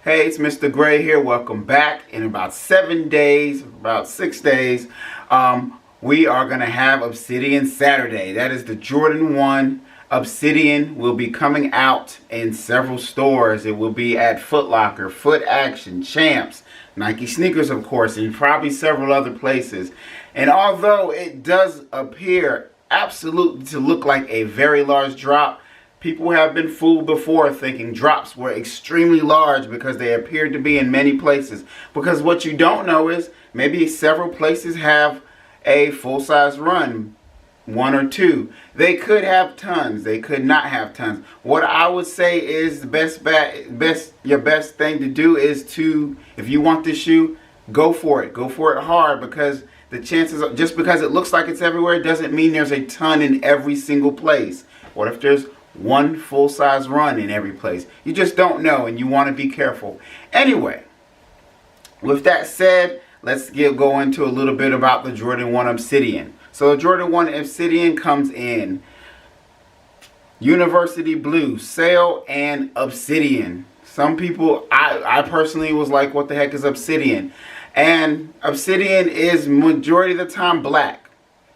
Hey, it's Mr. Gray here. Welcome back. In about 7 days, about 6 days, we are going to have Obsidian Saturday. That is the Jordan 1 Obsidian will be coming out in several stores. It will be at Foot Locker, Foot Action, Champs, Nike Sneakers, of course, and probably several other places. And although it does appear absolutely to look like a very large drop, people have been fooled before thinking drops were extremely large because they appeared to be in many places. Because what you don't know is maybe several places have a full-size run, 1 or 2. They could have tons. They could not have tons. What I would say is the your best thing to do is to, if you want this shoe, go for it. Go for it hard, because the chances are, just because it looks like it's everywhere doesn't mean there's a ton in every single place. What if there's one full-size run in every place? You just don't know, and you want to be careful. Anyway, with that said, let's go into a little bit about the Jordan 1 Obsidian. So the Jordan 1 Obsidian comes in University Blue, Sail, and Obsidian. Some people, I personally was like, what the heck is Obsidian? And Obsidian is majority of the time black,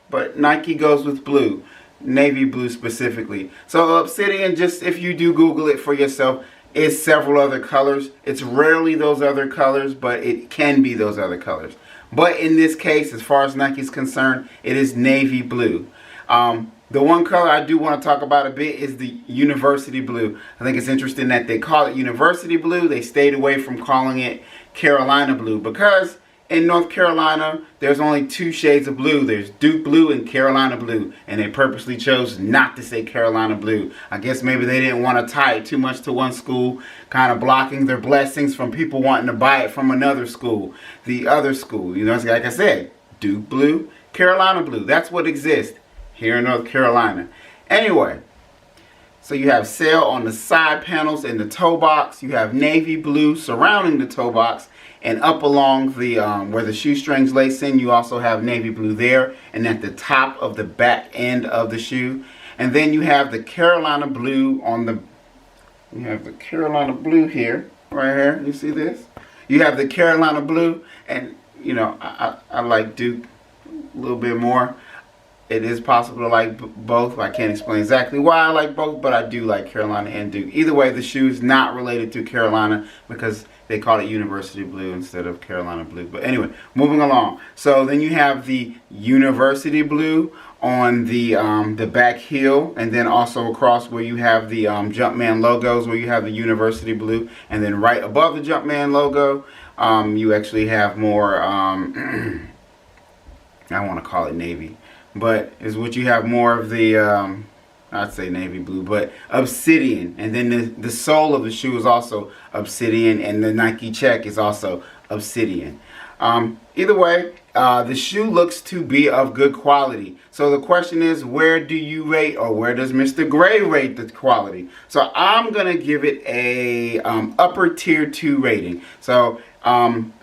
but Nike goes with blue. Navy blue specifically. So Obsidian, just if you do Google it for yourself, is several other colors. It's rarely those other colors, but it can be those other colors. But in this case, as far as Nike is concerned, it is navy blue. The one color I do want to talk about a bit is the University Blue. I think it's interesting that they call it University Blue. They stayed away from calling it Carolina Blue, because in North Carolina, there's only 2 shades of blue. There's Duke Blue and Carolina Blue. And they purposely chose not to say Carolina Blue. I guess maybe they didn't want to tie it too much to one school, kind of blocking their blessings from people wanting to buy it from another school. The other school, you know, like I said, Duke Blue, Carolina Blue. That's what exists here in North Carolina. Anyway, so you have Sail on the side panels and the toe box. You have navy blue surrounding the toe box. And up along the where the shoestrings lace in, you also have navy blue there, and at the top of the back end of the shoe. And then you have the Carolina blue on the, you have the Carolina blue here, right here. You see this? You have the Carolina blue, and you know, I like Duke a little bit more. It is possible to like both. I can't explain exactly why I like both, but I do like Carolina and Duke. Either way, the shoe is not related to Carolina because they call it University Blue instead of Carolina Blue. But anyway, moving along. So then you have the University Blue on the back heel, and then also across where you have the Jumpman logos, where you have the University Blue, and then right above the Jumpman logo, you actually have more. I want to call it navy, but is what you have more of the. I'd say navy blue, but Obsidian. And then the sole of the shoe is also Obsidian, and the Nike check is also Obsidian. Either way, the shoe looks to be of good quality. So the question is, where do you rate, or where does Mr. Gray rate the quality? So I'm going to give it a upper tier 2 rating. So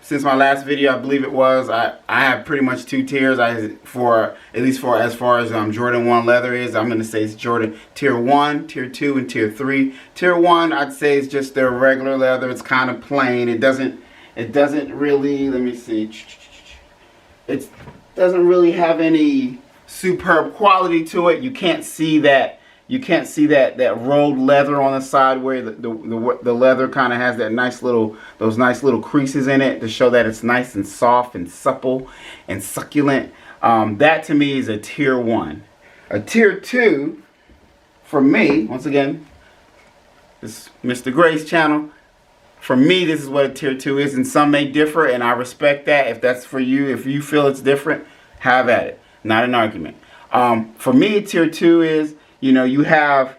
since my last video, I believe it was, I have pretty much 2 tiers. For at least for as far as Jordan 1 leather is, I'm going to say it's Jordan tier 1, tier 2, and tier 3. Tier 1, I'd say, is just their regular leather. It's kind of plain. It doesn't really, let me see, it doesn't really have any superb quality to it. You can't see that. You can't see that rolled leather on the side where the leather kind of has that those nice little creases in it to show that it's nice and soft and supple and succulent. That to me is a tier 1. A tier 2 for me, once again, this is Mr. Gray's channel. For me, this is what a tier 2 is, and some may differ, and I respect that. If that's for you, if you feel it's different, have at it. Not an argument. For me, tier 2 is, you know, you have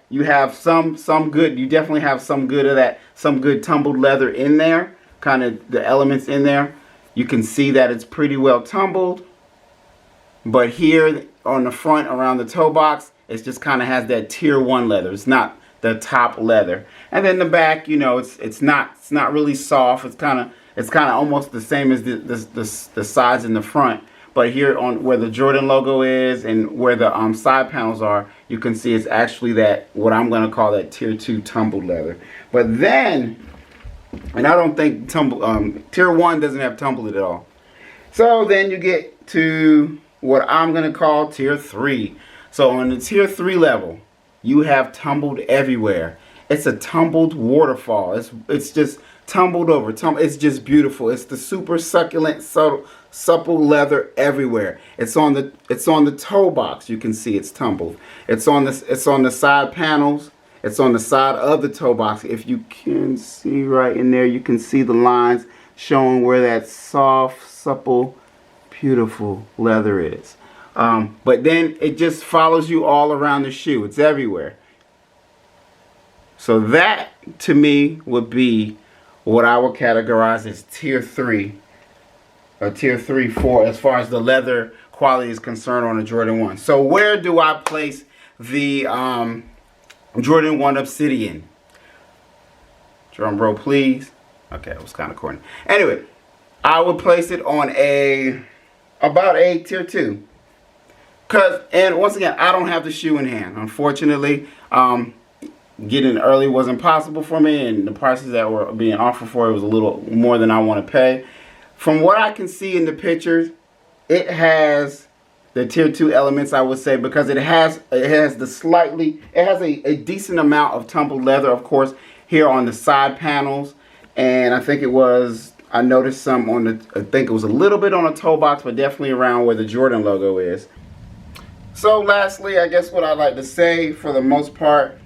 some good. You definitely have some good of that, some good tumbled leather in there, kind of the elements in there. You can see that it's pretty well tumbled, but here on the front around the toe box, it just kind of has that tier 1 leather. It's not the top leather. And then the back, you know, it's not really soft. It's kind of almost the same as the sides in the front. But here on where the Jordan logo is and where the side panels are, you can see it's actually that, what I'm going to call that tier 2 tumbled leather. But then And I don't think tier 1 doesn't have tumbled at all. So then you get to what I'm going to call tier 3. So on the tier 3 level, you have tumbled everywhere. It's a tumbled waterfall. It's just tumbled over. It's just beautiful. It's the super succulent, supple leather everywhere. It's on the toe box. You can see it's tumbled. It's on the side panels. It's on the side of the toe box. If you can see right in there, you can see the lines showing where that soft, supple, beautiful leather is. But then it just follows you all around the shoe. It's everywhere. So that, to me, would be what I would categorize as tier 3. Or tier 3, 4, as far as the leather quality is concerned on a Jordan 1. So where do I place the Jordan 1 Obsidian? Drum roll, please. Okay, that was kind of corny. Anyway, I would place it on about a tier 2. And once again, I don't have the shoe in hand. Unfortunately, getting it early wasn't possible for me, and the prices that were being offered for it was a little more than I want to pay. From what I can see in the pictures, it has the tier 2 elements, I would say, because it has a decent amount of tumbled leather, of course, here on the side panels. And I noticed some I think it was a little bit on the toe box, but definitely around where the Jordan logo is. So lastly, I guess what I'd like to say, for the most part,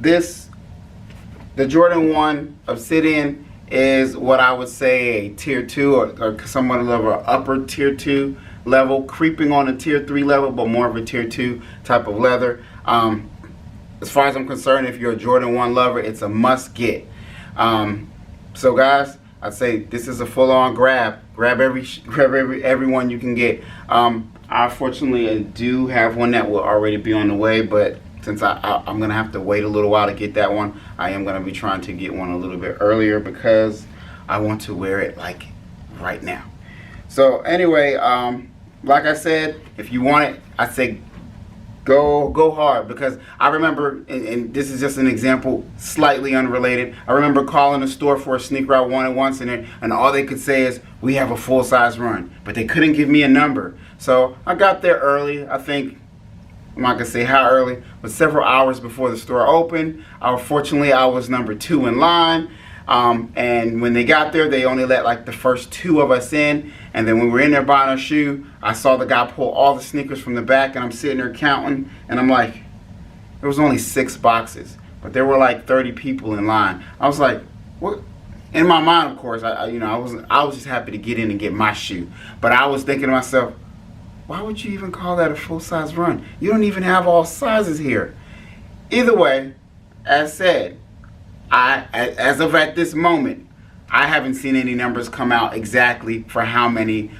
the Jordan 1 Obsidian is what I would say a tier 2 or somewhat of an upper tier 2 level, creeping on a tier 3 level, but more of a tier 2 type of leather. As far as I'm concerned, if you're a Jordan 1 lover, it's a must get. So guys, I'd say this is a full-on grab. Grab every one you can get. I fortunately do have one that will already be on the way, but since I'm going to have to wait a little while to get that one, I am going to be trying to get one a little bit earlier because I want to wear it like right now. So anyway, like I said, if you want it, I say go hard, because I remember, and this is just an example, slightly unrelated. I remember calling a store for a sneaker I wanted once, and all they could say is, we have a full-size run, but they couldn't give me a number. So I got there early. I think, I'm not gonna say how early, but several hours before the store opened. Fortunately, I was number 2 in line. And when they got there, they only let like the first 2 of us in. And then when we were in there buying our shoe, I saw the guy pull all the sneakers from the back, and I'm sitting there counting, and I'm like, there was only 6 boxes, but there were like 30 people in line. I was like, what? In my mind, of course, I was just happy to get in and get my shoe. But I was thinking to myself, why would you even call that a full-size run? You don't even have all sizes here. Either way, as said, as of at this moment, I haven't seen any numbers come out exactly for how many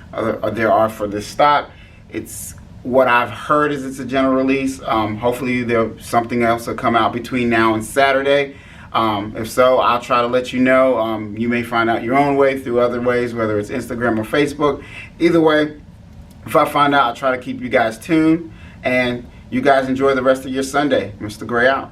there are for this stock. It's what I've heard is it's a general release. Hopefully there's something else will come out between now and Saturday. If so, I'll try to let you know. You may find out your own way through other ways, whether it's Instagram or Facebook. Either way, if I find out, I'll try to keep you guys tuned. And you guys enjoy the rest of your Sunday. Mr. Gray out.